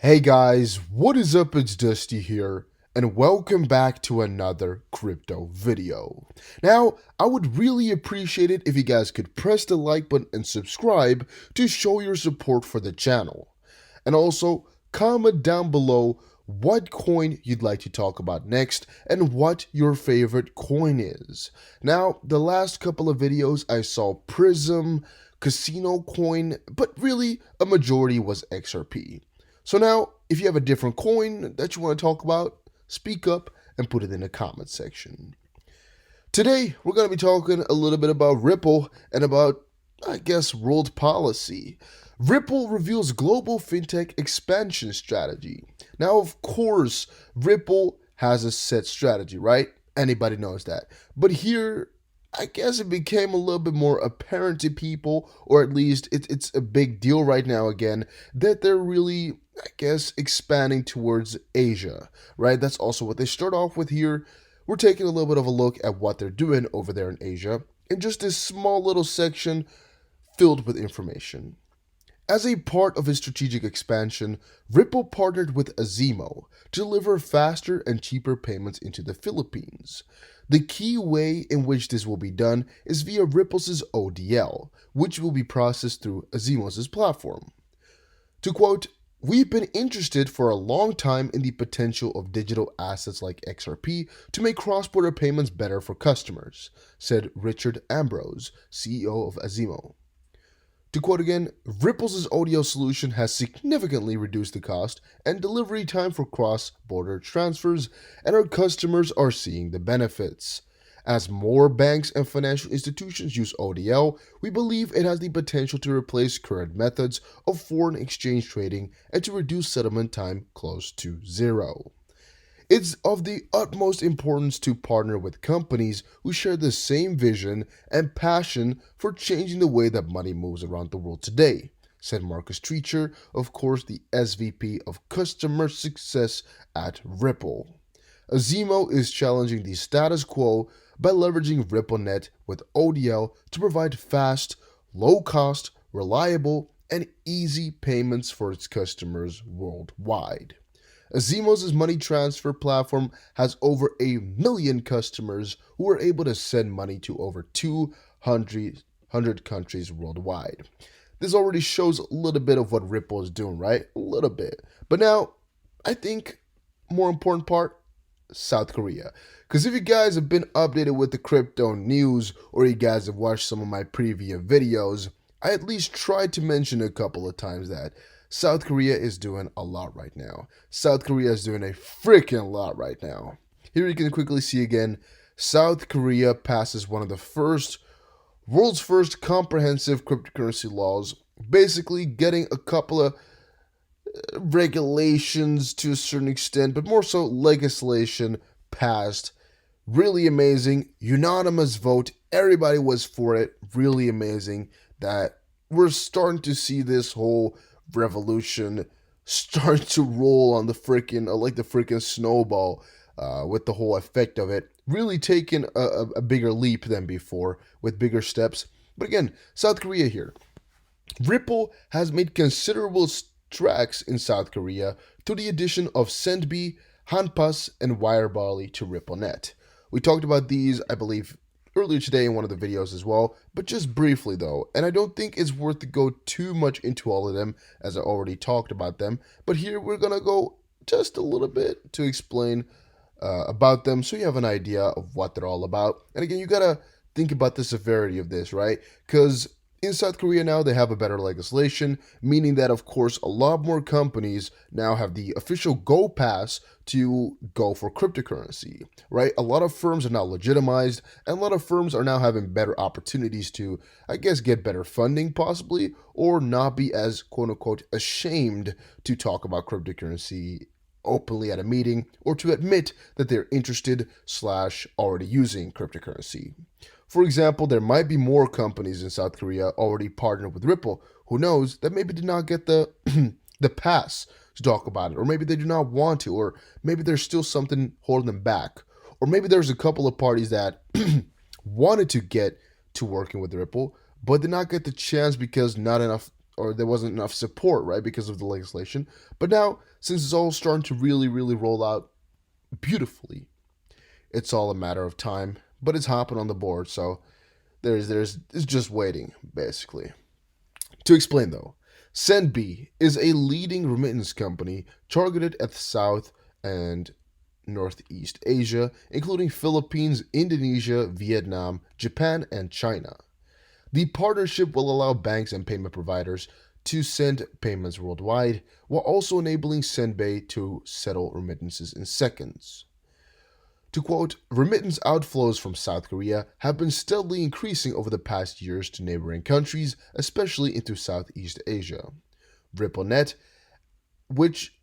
Hey guys, what is up? It's Dusty here, and welcome back to another crypto video. Now, I would really appreciate it if you guys could press the like button and subscribe to show your support for the channel. And also, comment down below what coin you'd like to talk about next and what your favorite coin is. Now, the last couple of videos I saw Prism, Casino Coin, but really a majority was XRP. So now, if you have a different coin that you want to talk about, speak up and put it in the comment section. Today, we're going to be talking a little bit about Ripple and about, world policy. Ripple reveals global fintech expansion strategy. Now, of course, Ripple has a set strategy, right? Anybody knows that. But here, I guess it became a little bit more apparent to people, or at least it's a big deal right now again, that they're really, expanding towards Asia, right? That's also what they start off with here. We're taking a little bit of a look at what they're doing over there in Asia in just this small little section filled with information. As a part of its strategic expansion, Ripple partnered with Azimo to deliver faster and cheaper payments into the Philippines. The key way in which this will be done is via Ripple's ODL, which will be processed through Azimo's platform. To quote, "We've been interested for a long time in the potential of digital assets like XRP to make cross-border payments better for customers," said Richard Ambrose, CEO of Azimo. To quote again, "Ripple's ODL solution has significantly reduced the cost and delivery time for cross-border transfers, and our customers are seeing the benefits. As more banks and financial institutions use ODL, we believe it has the potential to replace current methods of foreign exchange trading and to reduce settlement time close to zero. It's of the utmost importance to partner with companies who share the same vision and passion for changing the way that money moves around the world today," said Marcus Treacher, of course the SVP of Customer Success at Ripple. Azimo is challenging the status quo by leveraging RippleNet with ODL to provide fast, low-cost, reliable, and easy payments for its customers worldwide. Azimo's money transfer platform has over 1 million customers who are able to send money to over 200 countries worldwide. This already shows a little bit of what Ripple is doing, right? A little bit. But now, I think more important part, South Korea. Because if you guys have been updated with the crypto news, or you guys have watched some of my previous videos, I at least tried to mention a couple of times that South Korea is doing a lot right now. South Korea is doing a freaking lot right now. Here you can quickly see again, South Korea passes one of the world's first comprehensive cryptocurrency laws, basically getting a couple of regulations to a certain extent, but more so legislation passed. Really amazing. Unanimous vote. Everybody was for it. Really amazing that we're starting to see this whole revolution start to roll on the freaking snowball, with the whole effect of it really taking a bigger leap than before with bigger steps. But again, South Korea here. Ripple has made considerable strides in South Korea through the addition of Sendby, Hanpas, and Wirebarley to RippleNet. We talked about these, I believe, earlier today in one of the videos as well, but just briefly though, and I don't think it's worth to go too much into all of them as I already talked about them, but here we're gonna go just a little bit to explain about them so you have an idea of what they're all about. And again, you gotta think about the severity of this, right? Because in South Korea now, they have a better legislation, meaning that, of course, a lot more companies now have the official Go Pass to go for cryptocurrency, right? A lot of firms are now legitimized, and a lot of firms are now having better opportunities to, get better funding possibly, or not be as, quote-unquote, ashamed to talk about cryptocurrency openly at a meeting, or to admit that they're interested / already using cryptocurrency. For example, there might be more companies in South Korea already partnered with Ripple, who knows, that maybe did not get the the pass to talk about it, or maybe they do not want to, or maybe there's still something holding them back, or maybe there's a couple of parties that wanted to get to working with Ripple, but did not get the chance because not enough or there wasn't enough support, right, because of the legislation. But now, since it's all starting to really, really roll out beautifully, it's all a matter of time. But it's hopping on the board, so it's just waiting, basically. To explain though, Sendbe is a leading remittance company targeted at South and Northeast Asia, including Philippines, Indonesia, Vietnam, Japan, and China. The partnership will allow banks and payment providers to send payments worldwide, while also enabling Sendbe to settle remittances in seconds. To quote, remittance outflows from South Korea have been steadily increasing over the past years to neighboring countries, especially into Southeast Asia. RippleNet, which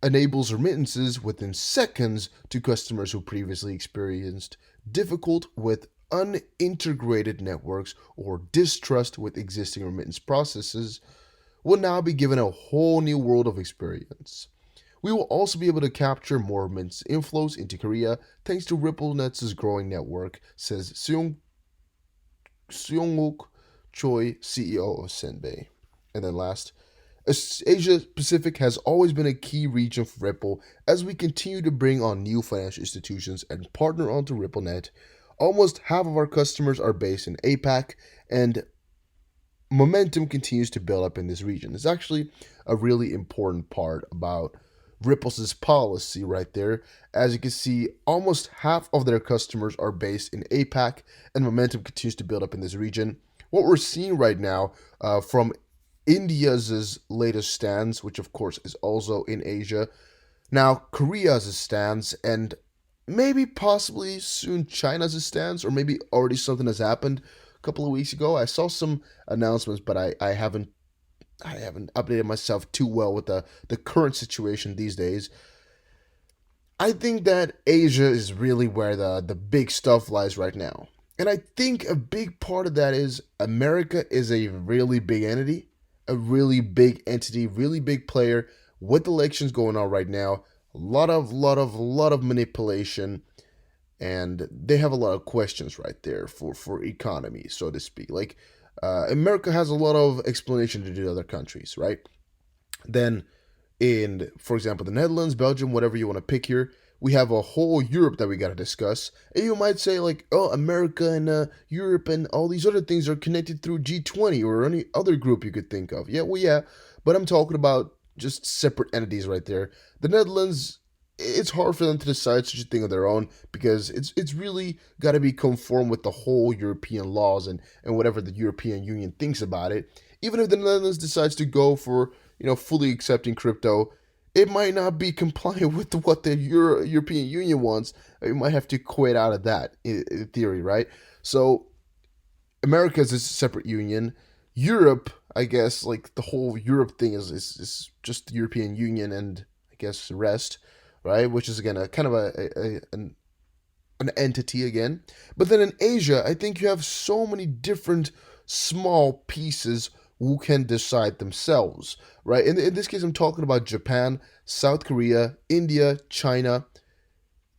enables remittances within seconds to customers who previously experienced difficult with unintegrated networks or distrust with existing remittance processes, will now be given a whole new world of experience. We will also be able to capture more remittance inflows into Korea thanks to RippleNet's growing network, says Seunguk Choi, CEO of Senbei. And then last, Asia Pacific has always been a key region for Ripple as we continue to bring on new financial institutions and partner onto RippleNet. Almost half of our customers are based in APAC, and momentum continues to build up in this region. It's actually a really important part about Ripple's policy right there. As you can see, almost half of their customers are based in APAC, and momentum continues to build up in this region. What we're seeing right now from India's latest stance, which of course is also in Asia, now Korea's stance, and maybe possibly soon China's stance, or maybe already something has happened a couple of weeks ago. I saw some announcements, but I haven't updated myself too well with the current situation these days. I think that Asia is really where the big stuff lies right now. And I think a big part of that is America is a really big entity, really big player with elections going on right now. A lot of manipulation, and they have a lot of questions right there for economy, so to speak. Like America has a lot of explanation to do to other countries, right? Then in, for example, the Netherlands, Belgium, whatever you want to pick here, we have a whole Europe that we got to discuss. And you might say like, oh, America and Europe and all these other things are connected through G20 or any other group you could think of. Yeah, well, yeah, but I'm talking about just separate entities right there. The Netherlands, it's hard for them to decide such a thing on their own because it's really got to be conform with the whole European laws and whatever the European Union thinks about it. Even if the Netherlands decides to go for, fully accepting crypto, it might not be compliant with what the European Union wants. You might have to quit out of that, in theory, right? So America is a separate union. Europe, I guess, like the whole Europe thing is just the European Union and I guess the rest, right? Which is again a kind of an entity again. But then in Asia, I think you have so many different small pieces who can decide themselves, right? In this case, I'm talking about Japan, South Korea, India, China.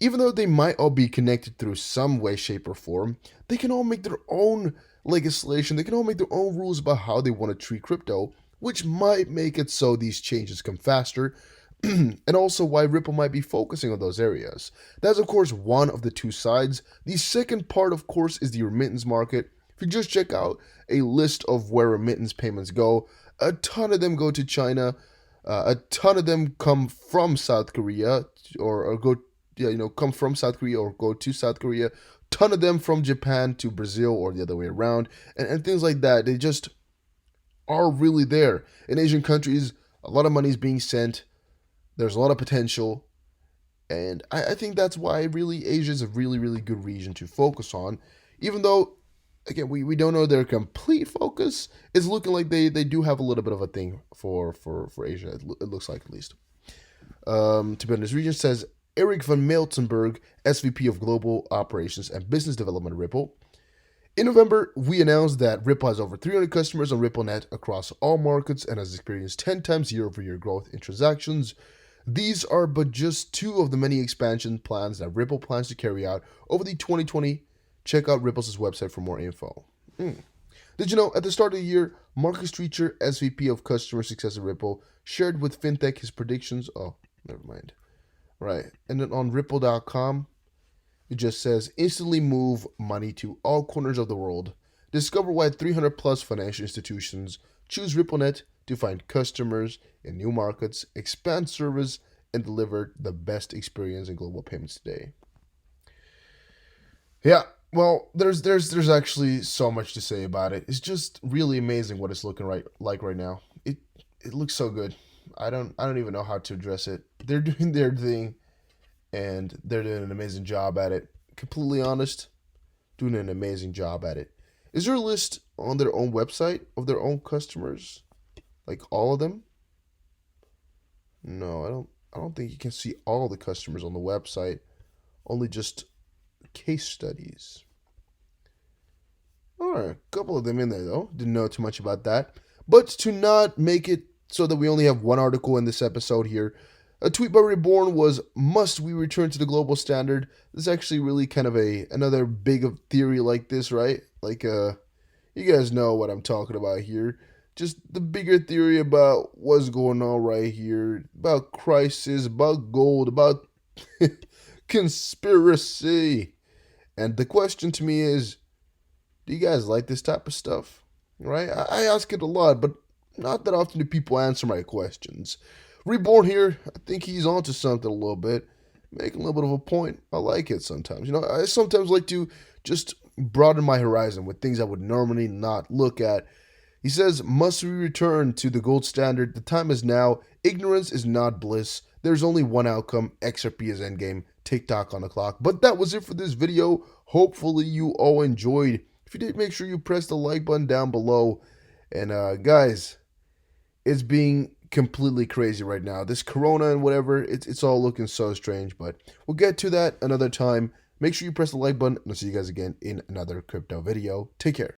Even though they might all be connected through some way, shape, or form, they can all make their own legislation. They can all make their own rules about how they want to treat crypto, which might make it so these changes come faster, and also why Ripple might be focusing on those areas. That's, of course, one of the two sides. The second part, of course, is the remittance market. If you just check out a list of where remittance payments go, a ton of them go to China, a ton of them come from South Korea, or go, come from South Korea or go to South Korea. Ton of them from Japan to Brazil or the other way around, and things like that. They just are really there. In Asian countries, a lot of money is being sent. There's a lot of potential, and I think that's why really Asia is a really good region to focus on, even though, again, we don't know their complete focus. It's looking like they do have a little bit of a thing for Asia, it looks like, at least. To be in this region, says Eric van Miltenberg, SVP of Global Operations and Business Development at Ripple. In November, we announced that Ripple has over 300 customers on RippleNet across all markets and has experienced 10 times year-over-year growth in transactions. These are but just two of the many expansion plans that Ripple plans to carry out over the 2020. Check out Ripple's website for more info. Did you know at the start of the year, Marcus Treacher, SVP of Customer Success at Ripple, shared with FinTech his predictions? Oh, never mind. Right. And then on Ripple.com, it just says instantly move money to all corners of the world. Discover why 300 plus financial institutions choose RippleNet to find customers in new markets, expand service, and deliver the best experience in global payments today. Yeah, well, there's actually so much to say about it. It's just really amazing what it's looking like right now. It looks so good. I don't even know how to address it. They're doing their thing and they're doing an amazing job at it. Completely honest, doing an amazing job at it. Is there a list on their own website of their own customers? Like all of them? No, I don't think you can see all the customers on the website. Only just case studies. Alright, a couple of them in there though. Didn't know too much about that. But to not make it so that we only have one article in this episode here, a tweet by Reborn was, "Must we return to the global standard?" This is actually really kind of another big of theory like this, right? Like you guys know what I'm talking about here. Just the bigger theory about what's going on right here, about crisis, about gold, about conspiracy. And the question to me is, do you guys like this type of stuff? Right? I ask it a lot, but not that often do people answer my questions. Reborn here, I think he's onto something a little bit, making a little bit of a point. I like it sometimes. I sometimes like to just broaden my horizon with things I would normally not look at. He says, "Must we return to the gold standard? The time is now. Ignorance is not bliss. There's only one outcome. XRP is endgame. TikTok on the clock." But that was it for this video. Hopefully you all enjoyed. If you did, make sure you press the like button down below. And guys, it's being completely crazy right now. This corona and whatever, it's all looking so strange. But we'll get to that another time. Make sure you press the like button, and I'll see you guys again in another crypto video. Take care.